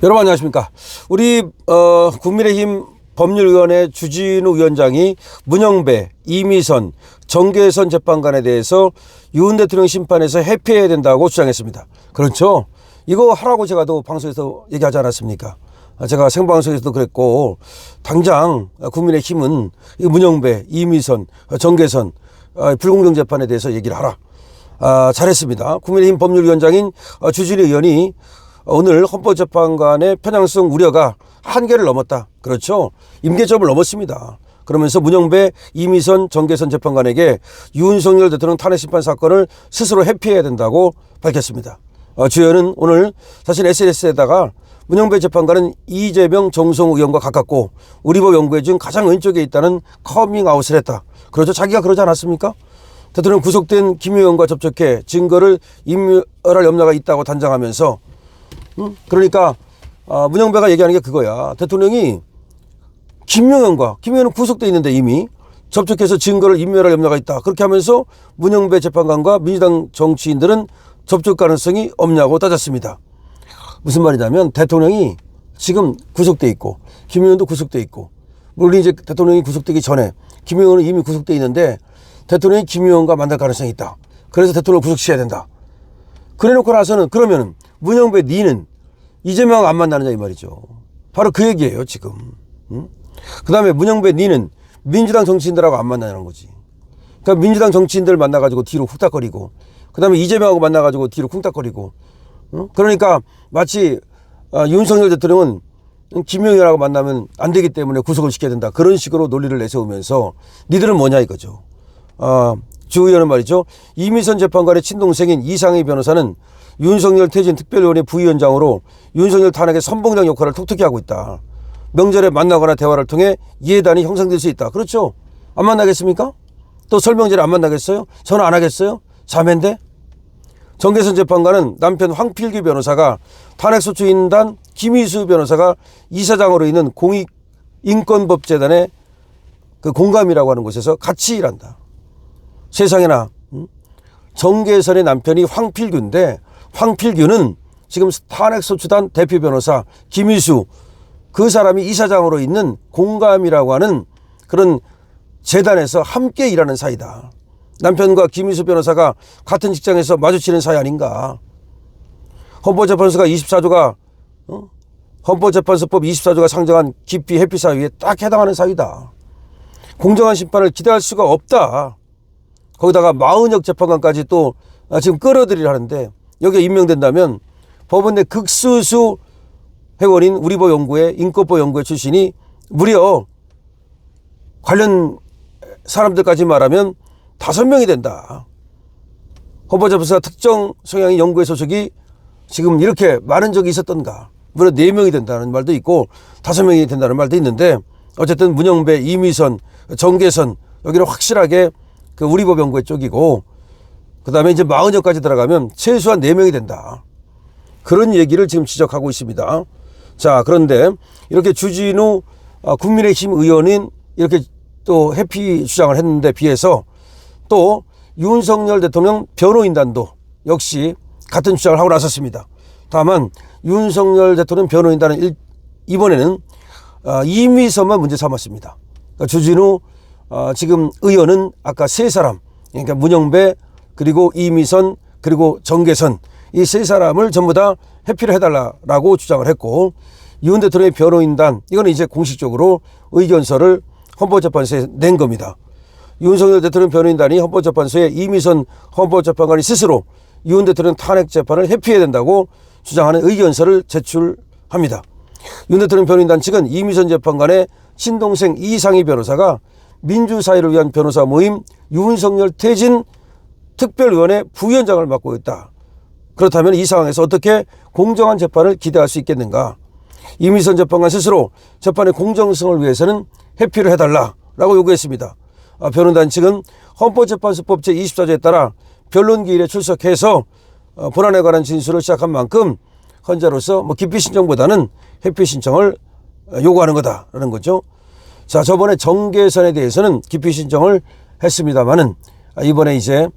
여러분 안녕하십니까. 우리 국민의힘 법률위원회 주진우 위원장이 문영배, 이미선, 정계선 재판관에 대해서 윤 대통령 심판에서 회피해야 된다고 주장했습니다. 그렇죠. 이거 하라고 제가 또 방송에서 얘기하지 않았습니까? 제가 생방송에서도 그랬고, 당장 국민의힘은 문영배, 이미선, 정계선 불공정 재판에 대해서 얘기를 하라. 잘했습니다. 국민의힘 법률위원장인 주진우 의원이 오늘 헌법재판관의 편향성 우려가 한계를 넘었다. 그렇죠. 임계점을 넘었습니다. 그러면서 문영배, 이미선, 정계선 재판관에게 윤석열 대통령 탄핵심판 사건을 스스로 회피해야 된다고 밝혔습니다. 주 의원은 오늘 자신 SNS에다가 문영배 재판관은 이재명, 정성호 의원과 가깝고 우리 법 연구회 중 가장 왼쪽에 있다는 커밍아웃을 했다. 그렇죠. 자기가 그러지 않았습니까? 대통령 구속된 김 의원과 접촉해 증거를 인멸할 염려가 있다고 단정하면서 그러니까 문영배가 얘기하는 게 그거야. 대통령이 김 의원은 구속돼 있는데 이미 접촉해서 증거를 인멸할 염려가 있다. 그렇게 하면서 문영배 재판관과 민주당 정치인들은 접촉 가능성이 없냐고 따졌습니다. 무슨 말이냐면 대통령이 지금 구속돼 있고 김 의원도 구속돼 있고, 물론 이제 대통령이 구속되기 전에 김 의원은 이미 구속돼 있는데 대통령이 김 의원과 만날 가능성이 있다. 그래서 대통령을 구속시켜야 된다. 그래놓고 나서는 그러면 문영배 니는 이재명 안 만나느냐 이 말이죠. 바로 그 얘기예요 지금. 그 다음에 문영배 니는 민주당 정치인들하고 안 만나냐는 거지. 그러니까 민주당 정치인들 만나가지고 뒤로 훅닥거리고, 그 다음에 이재명하고 만나가지고 뒤로 쿵닥거리고. 그러니까 마치 윤석열 대통령은 김용현하고 만나면 안 되기 때문에 구속을 시켜야 된다. 그런 식으로 논리를 내세우면서 니들은 뭐냐 이거죠. 주 의원은 말이죠. 이미선 재판관의 친동생인 이상희 변호사는 윤석열 퇴진 특별위원회 부위원장으로 윤석열 탄핵의 선봉장 역할을 톡톡히 하고 있다. 명절에 만나거나 대화를 통해 이해단이 형성될 수 있다. 그렇죠. 안 만나겠습니까? 또 설명제를 안 만나겠어요? 전화 안 하겠어요? 자매인데? 정계선 재판관은 남편 황필규 변호사가 탄핵소추인단 김희수 변호사가 이사장으로 있는 공익인권법재단의 그 공감이라고 하는 곳에서 같이 일한다. 세상에나. 정계선의 남편이 황필규인데 황필규는 지금 탄핵소추단 대표 변호사 김희수, 그 사람이 이사장으로 있는 공감이라고 하는 그런 재단에서 함께 일하는 사이다. 남편과 김희수 변호사가 같은 직장에서 마주치는 사이 아닌가. 헌법재판소가 24조가 헌법재판소법 24조가 상정한 기피 회피 사유에 딱 해당하는 사유다. 공정한 심판을 기대할 수가 없다. 거기다가 마은혁 재판관까지 또 지금 끌어들이려 하는데 여기에 임명된다면 법원 내 극소수 회원인 우리법 연구회, 인권법 연구회 출신이 무려 관련 사람들까지 말하면 5명이 된다. 헌법재판소가 특정 성향의 연구회 소속이 지금 이렇게 많은 적이 있었던가. 무려 4명이 된다는 말도 있고 5명이 된다는 말도 있는데, 어쨌든 문영배, 이미선, 정계선 여기는 확실하게 그 우리법 연구회 쪽이고, 그 다음에 이제 마은혁까지 들어가면 최소한 4명이 된다. 그런 얘기를 지금 지적하고 있습니다. 자, 그런데 이렇게 주진우 국민의힘 의원인 이렇게 또 회피 주장을 했는데 비해서 또 윤석열 대통령 변호인단도 역시 같은 주장을 하고 나섰습니다. 다만 윤석열 대통령 변호인단은 이번에는 이미선만 문제 삼았습니다. 그러니까 주진우 지금 의원은 아까 3사람, 그러니까 문영배, 그리고 이미선, 그리고 정계선, 이 3사람을 전부 다 회피를 해달라고 주장을 했고, 윤 대통령의 변호인단, 이거는 이제 공식적으로 의견서를 헌법재판소에 낸 겁니다. 윤석열 대통령 변호인단이 헌법재판소에 이미선 헌법재판관이 스스로 윤 대통령 탄핵 재판을 회피해야 된다고 주장하는 의견서를 제출합니다. 윤 대통령 변호인단 측은 이미선 재판관의 친동생 이상희 변호사가 민주사회를 위한 변호사 모임 윤석열 퇴진 특별위원회 부위원장을 맡고 있다. 그렇다면 이 상황에서 어떻게 공정한 재판을 기대할 수 있겠는가. 이미선 재판관 스스로 재판의 공정성을 위해서는 회피를 해달라고 요구했습니다. 변호인단 측은 헌법재판소법 제24조에 따라 변론기일에 출석해서 본안에 관한 진술을 시작한 만큼 헌재로서 기피 신청보다는 회피 신청을 요구하는 거다라는 거죠. 자, 저번에 정계선에 대해서는 기피 신청을 했습니다만은 이번에 이제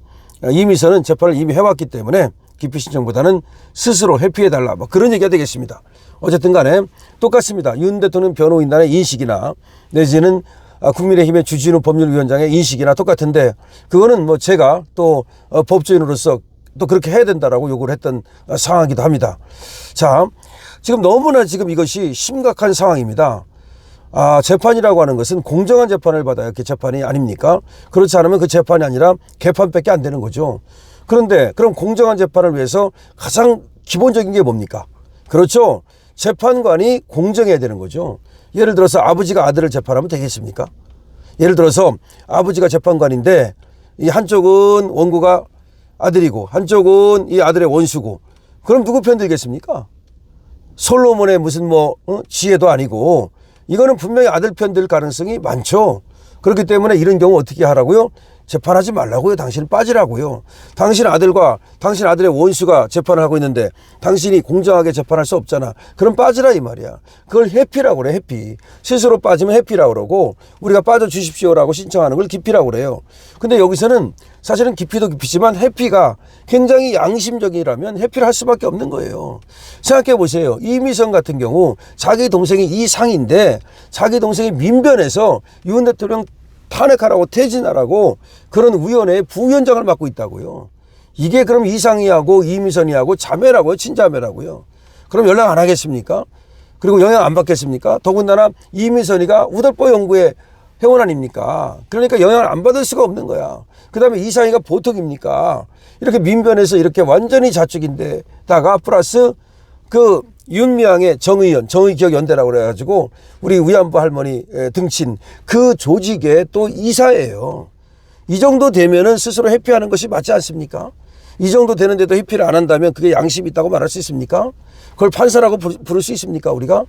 이미선은 재판을 이미 해왔기 때문에 기피 신청보다는 스스로 회피해달라, 그런 얘기가 되겠습니다. 어쨌든 간에 똑같습니다. 윤 대통령 변호인단의 인식이나 내지는 국민의힘의 주진우 법률위원장의 인식이나 똑같은데 그거는 뭐 제가 또 법조인으로서 또 그렇게 해야 된다라고 요구를 했던 상황이기도 합니다. 자, 지금 너무나 지금 이것이 심각한 상황입니다. 재판이라고 하는 것은 공정한 재판을 받아야 그 재판이 아닙니까? 그렇지 않으면 그 재판이 아니라 개판밖에 안 되는 거죠. 그런데 그럼 공정한 재판을 위해서 가장 기본적인 게 뭡니까? 그렇죠. 재판관이 공정해야 되는 거죠. 예를 들어서 아버지가 아들을 재판하면 되겠습니까? 예를 들어서 아버지가 재판관인데 이 한쪽은 원고가 아들이고 한쪽은 이 아들의 원수고 그럼 누구 편 들겠습니까? 솔로몬의 무슨 지혜도 아니고 이거는 분명히 아들 편 들 가능성이 많죠. 그렇기 때문에 이런 경우 어떻게 하라고요? 재판하지 말라고요. 당신은 빠지라고요. 당신 아들과 당신 아들의 원수가 재판을 하고 있는데 당신이 공정하게 재판할 수 없잖아. 그럼 빠지라 이 말이야. 그걸 회피라고 그래. 회피. 스스로 빠지면 회피라고 그러고 우리가 빠져주십시오라고 신청하는 걸 기피라고 그래요. 근데 여기서는 사실은 기피도 기피지만 회피가 굉장히 양심적이라면 회피를 할 수밖에 없는 거예요. 생각해 보세요. 이미선 같은 경우 자기 동생이 이상인데 자기 동생이 민변에서 윤 대통령 탄핵하라고 퇴진하라고 그런 위원회의 부위원장을 맡고 있다고요. 이게 그럼 이상희하고 이미선이하고 자매라고요? 친자매라고요? 그럼 연락 안 하겠습니까? 그리고 영향 안 받겠습니까? 더군다나 이미선이가 우덜보 연구의 회원 아닙니까? 그러니까 영향을 안 받을 수가 없는 거야. 그 다음에 이상희가 보통입니까? 이렇게 민변에서 이렇게 완전히 자축인데다가 플러스 그 윤미향의 정의연, 정의기억연대라고 그래가지고 우리 위안부 할머니 등친 그 조직의 또 이사예요. 이 정도 되면은 스스로 회피하는 것이 맞지 않습니까? 이 정도 되는데도 회피를 안 한다면 그게 양심이 있다고 말할 수 있습니까? 그걸 판사라고 부를 수 있습니까, 우리가?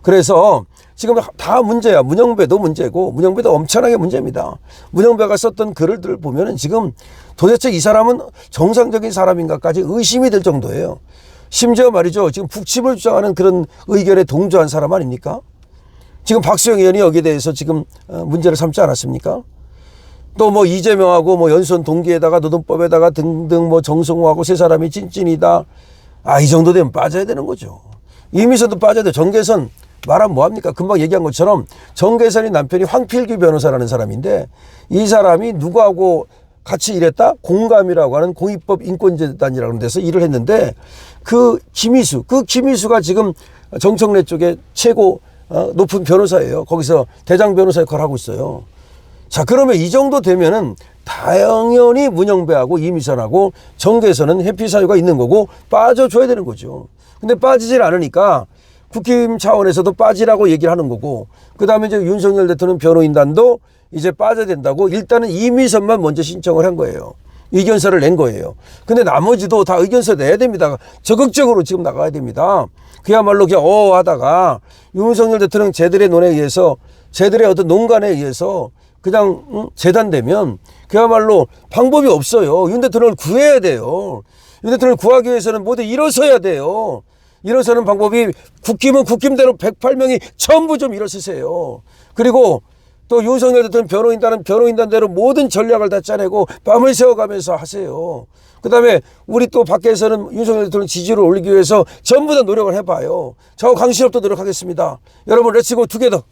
그래서 지금 다 문제야. 문영배도 문제고 문영배도 엄청나게 문제입니다. 문영배가 썼던 글을 보면은 지금 도대체 이 사람은 정상적인 사람인가까지 의심이 될 정도예요. 심지어 말이죠. 지금 북침을 주장하는 그런 의견에 동조한 사람 아닙니까? 지금 박수영 의원이 여기에 대해서 지금 문제를 삼지 않았습니까? 또 이재명하고 연수원 동기에다가 노동법에다가 등등 정성호하고 세 사람이 찐찐이다. 이 정도 되면 빠져야 되는 거죠. 이미선도 빠져야 돼. 정계선 말하면 뭐합니까? 금방 얘기한 것처럼 정계선이 남편이 황필규 변호사라는 사람인데 이 사람이 누구하고 같이 일했다? 공감이라고 하는 공익법 인권재단이라는 데서 일을 했는데 그 김희수가 지금 정청래 쪽에 최고 높은 변호사예요. 거기서 대장 변호사 역할을 하고 있어요. 자, 그러면 이 정도 되면은 당연히 문영배하고 이미선하고 정계선은 회피 사유가 있는 거고 빠져줘야 되는 거죠. 근데 빠지질 않으니까 국힘 차원에서도 빠지라고 얘기를 하는 거고 그 다음에 이제 윤석열 대통령 변호인단도 이제 빠져야 된다고 일단은 이미선만 먼저 신청을 한 거예요. 의견서를 낸 거예요. 근데 나머지도 다 의견서 내야 됩니다. 적극적으로 지금 나가야 됩니다. 그야말로 그냥 하다가 윤석열 대통령 쟤들의 논에 의해서 쟤들의 어떤 농간에 의해서 그냥 재단되면 그야말로 방법이 없어요. 윤 대통령을 구해야 돼요. 윤 대통령을 구하기 위해서는 모두 일어서야 돼요. 일어서는 방법이 국힘은 국힘대로 108명이 전부 좀 일어서세요. 그리고 또 윤석열 대통령 변호인단은 변호인단대로 모든 전략을 다 짜내고 밤을 새워가면서 하세요. 그 다음에 우리 또 밖에서는 윤석열 대통령 지지를 올리기 위해서 전부 다 노력을 해봐요. 저 강신업도 노력하겠습니다. 여러분 렛츠고 투게더.